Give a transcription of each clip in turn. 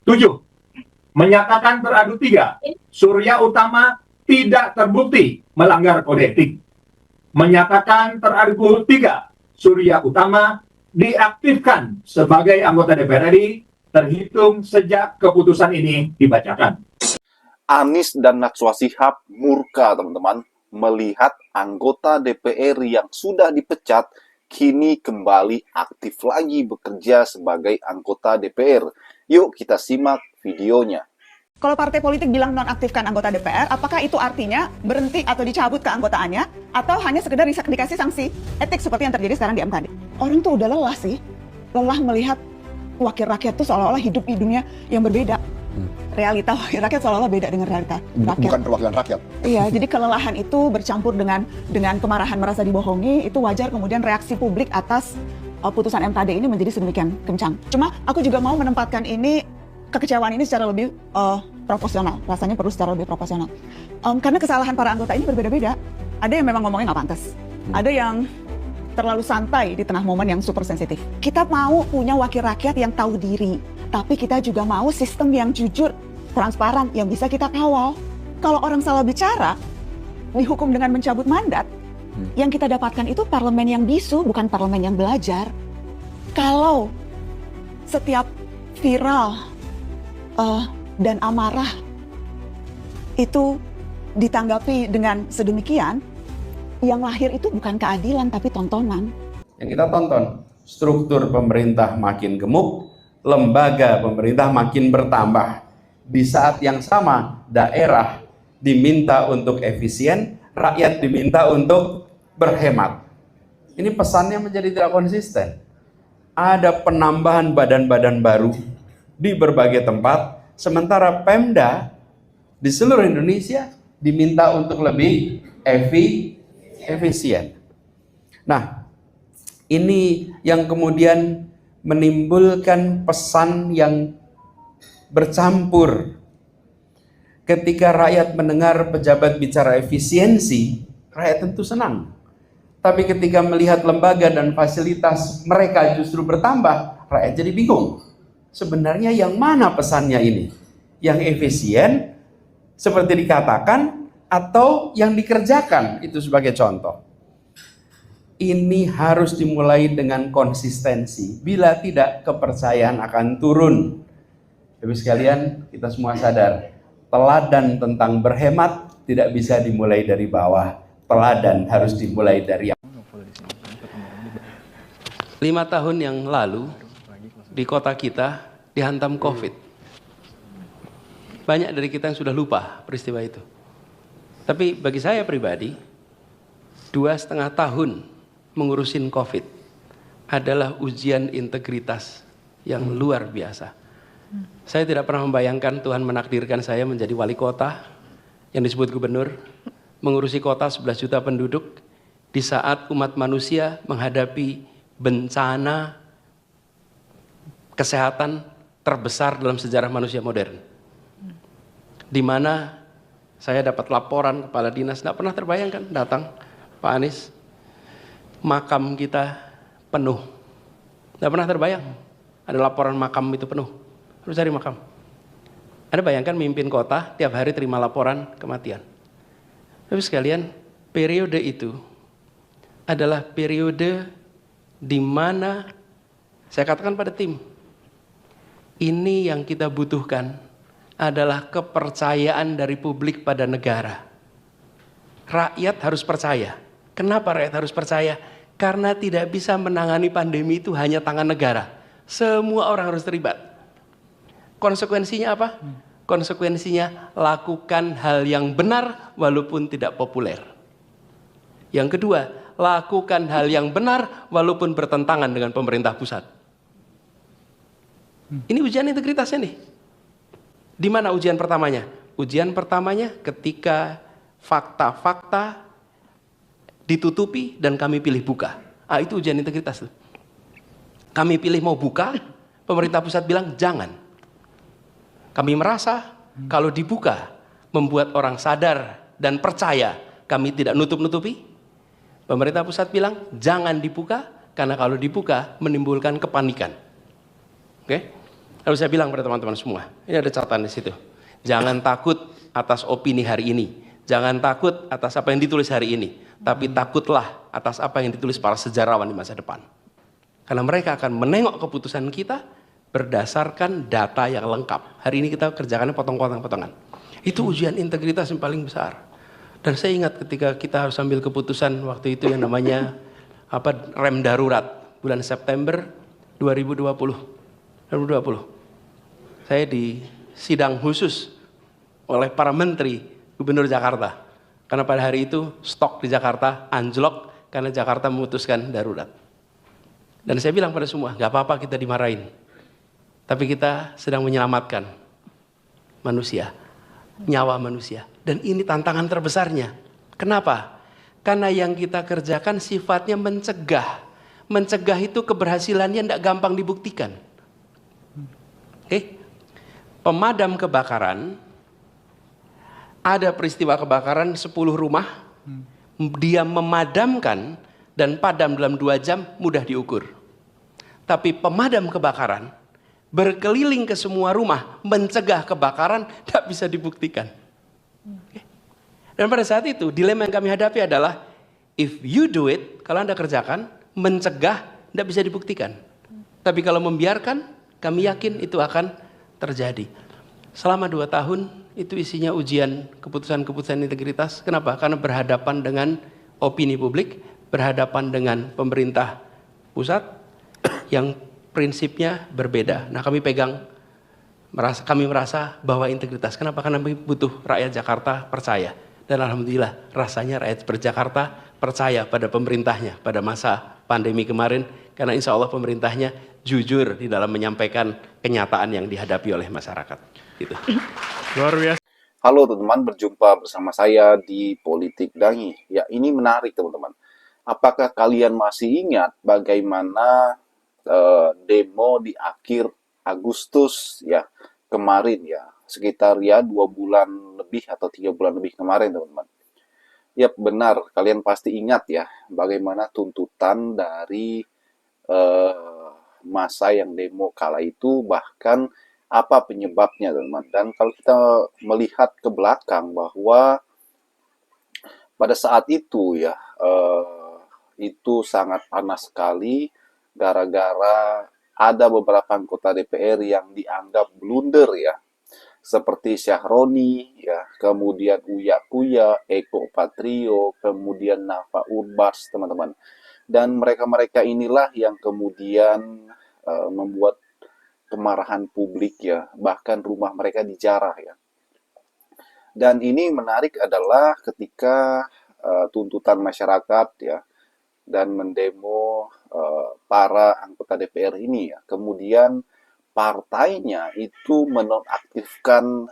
7. Menyatakan teradu 3, Surya Utama tidak terbukti melanggar kode etik. Menyatakan teradu 3, Surya Utama diaktifkan sebagai anggota DPR RI terhitung sejak keputusan ini dibacakan. Anies dan Najwa Shihab murka, teman-teman, melihat anggota DPR yang sudah dipecat kini kembali aktif lagi bekerja sebagai anggota DPR. Yuk kita simak videonya. Kalau partai politik bilang nonaktifkan anggota DPR, apakah itu artinya berhenti atau dicabut keanggotaannya, atau hanya sekedar dikasih sanksi etik seperti yang terjadi sekarang di MKD? Orang tuh udah lelah sih, lelah melihat wakil rakyat tuh seolah-olah hidup di dunia yang berbeda. Realita wakil rakyat seolah-olah beda dengan realita rakyat. Bukan perwakilan rakyat. Iya, jadi kelelahan itu bercampur dengan kemarahan merasa dibohongi, itu wajar kemudian reaksi publik atas putusan MKD ini menjadi sedemikian kencang. Cuma aku juga mau menempatkan ini, kekecewaan ini secara lebih proporsional, rasanya perlu secara lebih proporsional. Karena kesalahan para anggota ini berbeda-beda. Ada yang memang ngomongnya nggak pantas, ada yang terlalu santai di tengah momen yang super sensitif. Kita mau punya wakil rakyat yang tahu diri, tapi kita juga mau sistem yang jujur, transparan, yang bisa kita kawal. Kalau orang salah bicara, dihukum dengan mencabut mandat, yang kita dapatkan itu parlemen yang bisu, bukan parlemen yang belajar. Kalau setiap viral dan amarah itu ditanggapi dengan sedemikian, yang lahir itu bukan keadilan tapi tontonan. Yang kita tonton, struktur pemerintah makin gemuk, lembaga pemerintah makin bertambah. Di saat yang sama, daerah diminta untuk efisien, rakyat diminta untuk berhemat. Ini pesannya menjadi tidak konsisten. Ada penambahan badan-badan baru di berbagai tempat, sementara Pemda di seluruh Indonesia diminta untuk lebih efisien. Nah, ini yang kemudian menimbulkan pesan yang bercampur. Ketika rakyat mendengar pejabat bicara efisiensi, rakyat tentu senang. Tapi ketika melihat lembaga dan fasilitas mereka justru bertambah, rakyat jadi bingung. Sebenarnya yang mana pesannya ini? Yang efisien seperti dikatakan atau yang dikerjakan? Itu sebagai contoh. Ini harus dimulai dengan konsistensi. Bila tidak, kepercayaan akan turun. Bapak sekalian, kita semua sadar, teladan tentang berhemat tidak bisa dimulai dari bawah. Teladan harus dimulai dari 5 tahun yang lalu di kota kita dihantam COVID. Banyak dari kita yang sudah lupa peristiwa itu. Tapi bagi saya pribadi, 2,5 tahun mengurusin COVID adalah ujian integritas yang luar biasa. Saya tidak pernah membayangkan Tuhan menakdirkan saya menjadi wali kota yang disebut gubernur, mengurusi kota 11 juta penduduk di saat umat manusia menghadapi bencana kesehatan terbesar dalam sejarah manusia modern. Di mana saya dapat laporan kepala dinas, tidak pernah terbayangkan, datang Pak Anies, makam kita penuh. Tidak pernah terbayang ada laporan makam itu penuh, harus cari makam. Anda bayangkan mimpin kota tiap hari terima laporan kematian. Tapi sekalian, periode itu adalah periode di mana saya katakan pada tim, ini yang kita butuhkan adalah kepercayaan dari publik pada negara. Rakyat harus percaya. Kenapa rakyat harus percaya? Karena tidak bisa menangani pandemi itu hanya tangan negara. Semua orang harus terlibat. Konsekuensinya apa? Konsekuensinya lakukan hal yang benar walaupun tidak populer. Yang kedua, lakukan hal yang benar walaupun bertentangan dengan pemerintah pusat. Ini ujian integritasnya nih. Di mana ujian pertamanya? Ujian pertamanya ketika fakta-fakta ditutupi dan kami pilih buka. Itu ujian integritas tuh. Kami pilih mau buka, pemerintah pusat bilang jangan. Kami merasa kalau dibuka membuat orang sadar dan percaya kami tidak nutup-nutupi. Pemerintah pusat bilang jangan dibuka karena kalau dibuka menimbulkan kepanikan. Oke? Lalu saya bilang pada teman-teman semua, ini ada catatan di situ. Jangan takut atas opini hari ini. Jangan takut atas apa yang ditulis hari ini. Tapi takutlah atas apa yang ditulis para sejarawan di masa depan. Karena mereka akan menengok keputusan kita berdasarkan data yang lengkap. Hari ini kita kerjakannya potong-potongan. Itu ujian integritas yang paling besar. Dan saya ingat ketika kita harus ambil keputusan waktu itu yang namanya rem darurat bulan September 2020. Saya di sidang khusus oleh para menteri Gubernur Jakarta. Karena pada hari itu stok di Jakarta anjlok karena Jakarta memutuskan darurat. Dan saya bilang pada semua, nggak apa-apa kita dimarahin. Tapi kita sedang menyelamatkan manusia, nyawa manusia. Dan ini tantangan terbesarnya. Kenapa? Karena yang kita kerjakan sifatnya mencegah. Mencegah itu keberhasilannya tidak gampang dibuktikan. Oke? Pemadam kebakaran, ada peristiwa kebakaran 10 rumah, dia memadamkan dan padam dalam 2 jam mudah diukur. Tapi pemadam kebakaran berkeliling ke semua rumah mencegah kebakaran tidak bisa dibuktikan. Dan pada saat itu dilema yang kami hadapi adalah if you do it, kalau Anda kerjakan, mencegah tidak bisa dibuktikan. Tapi kalau membiarkan, kami yakin itu akan terjadi. Selama 2 tahun itu isinya ujian keputusan-keputusan integritas. Kenapa? Karena berhadapan dengan opini publik, berhadapan dengan pemerintah pusat yang prinsipnya berbeda. Nah, kami merasa bahwa integritas. Kenapa? Karena kami butuh rakyat Jakarta percaya. Dan alhamdulillah rasanya rakyat Jakarta percaya pada pemerintahnya pada masa pandemi kemarin. Karena insya Allah pemerintahnya jujur di dalam menyampaikan kenyataan yang dihadapi oleh masyarakat. Gitu. Luar biasa. Halo teman-teman, berjumpa bersama saya di Politik Dangi. Ya, ini menarik teman-teman. Apakah kalian masih ingat bagaimana demo di akhir Agustus ya kemarin ya, sekitar ya 2 bulan lebih atau 3 bulan lebih kemarin teman-teman. Ya benar, kalian pasti ingat ya bagaimana tuntutan dari masa yang demo kala itu, bahkan apa penyebabnya teman-teman. Dan kalau kita melihat ke belakang bahwa pada saat itu ya itu sangat panas sekali gara-gara ada beberapa anggota DPR yang dianggap blunder ya, seperti Syahroni ya, kemudian Uya Kuya, Eko Patrio, kemudian Nafa Urbas teman-teman. Dan mereka-mereka inilah yang kemudian membuat kemarahan publik ya, bahkan rumah mereka dijarah ya. Dan ini menarik adalah ketika tuntutan masyarakat ya dan mendemo para anggota DPR ini ya, kemudian partainya itu menonaktifkan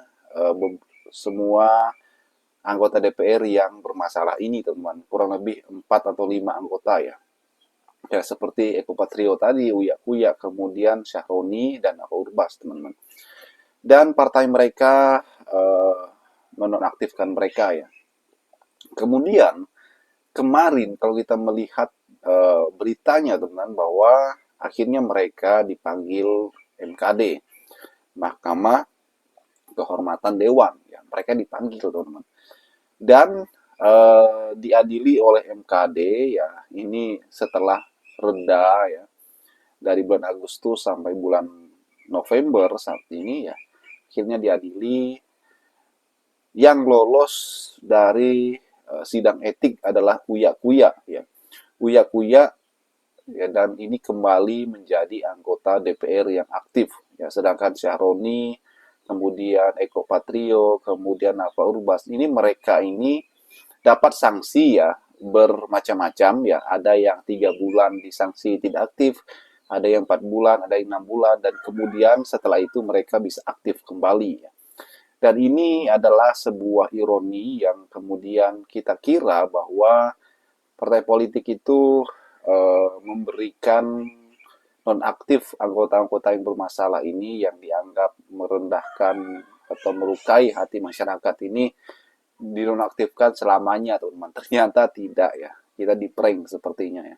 semua anggota DPR yang bermasalah ini teman-teman, kurang lebih 4 atau 5 anggota ya. Ya seperti Eko Patrio tadi, Uya Kuya, kemudian Syahroni dan Nafa Urbas teman-teman. Dan partai mereka menonaktifkan mereka ya. Kemudian kemarin kalau kita melihat beritanya teman-teman, bahwa akhirnya mereka dipanggil MKD, Mahkamah Kehormatan Dewan ya, mereka dipanggil teman-teman. Dan diadili oleh MKD ya, ini setelah reda ya dari bulan Agustus sampai bulan November saat ini ya, akhirnya diadili. Yang lolos dari sidang etik adalah Uya Kuya ya. Uya Kuya ya, dan ini kembali menjadi anggota DPR yang aktif ya, sedangkan Syahroni, kemudian Eko Patrio, kemudian Nafa Urbas, ini mereka ini dapat sanksi ya bermacam-macam ya, ada yang 3 bulan disanksi tidak aktif, ada yang 4 bulan, ada yang 6 bulan, dan kemudian setelah itu mereka bisa aktif kembali ya. Dan ini adalah sebuah ironi yang kemudian kita kira bahwa partai politik itu memberikan nonaktif anggota-anggota yang bermasalah ini yang dianggap merendahkan atau melukai hati masyarakat ini dinonaktifkan selamanya teman-teman. Ternyata tidak ya, kita di-prank sepertinya ya.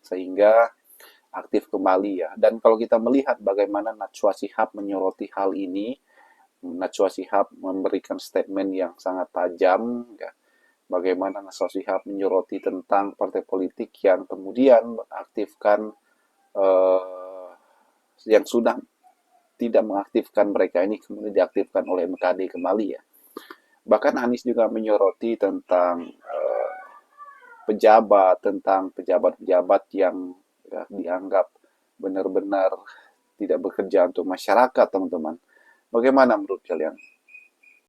Sehingga aktif kembali ya. Dan kalau kita melihat bagaimana Najwa Shihab menyoroti hal ini, Najwa Shihab memberikan statement yang sangat tajam ya. Bagaimana Najwa Shihab menyoroti tentang partai politik yang kemudian mengaktifkan yang sudah tidak mengaktifkan mereka ini kemudian diaktifkan oleh MKD kembali ya. Bahkan Anies juga menyoroti tentang tentang pejabat-pejabat yang ya, dianggap benar-benar tidak bekerja untuk masyarakat, teman-teman. Bagaimana menurut kalian?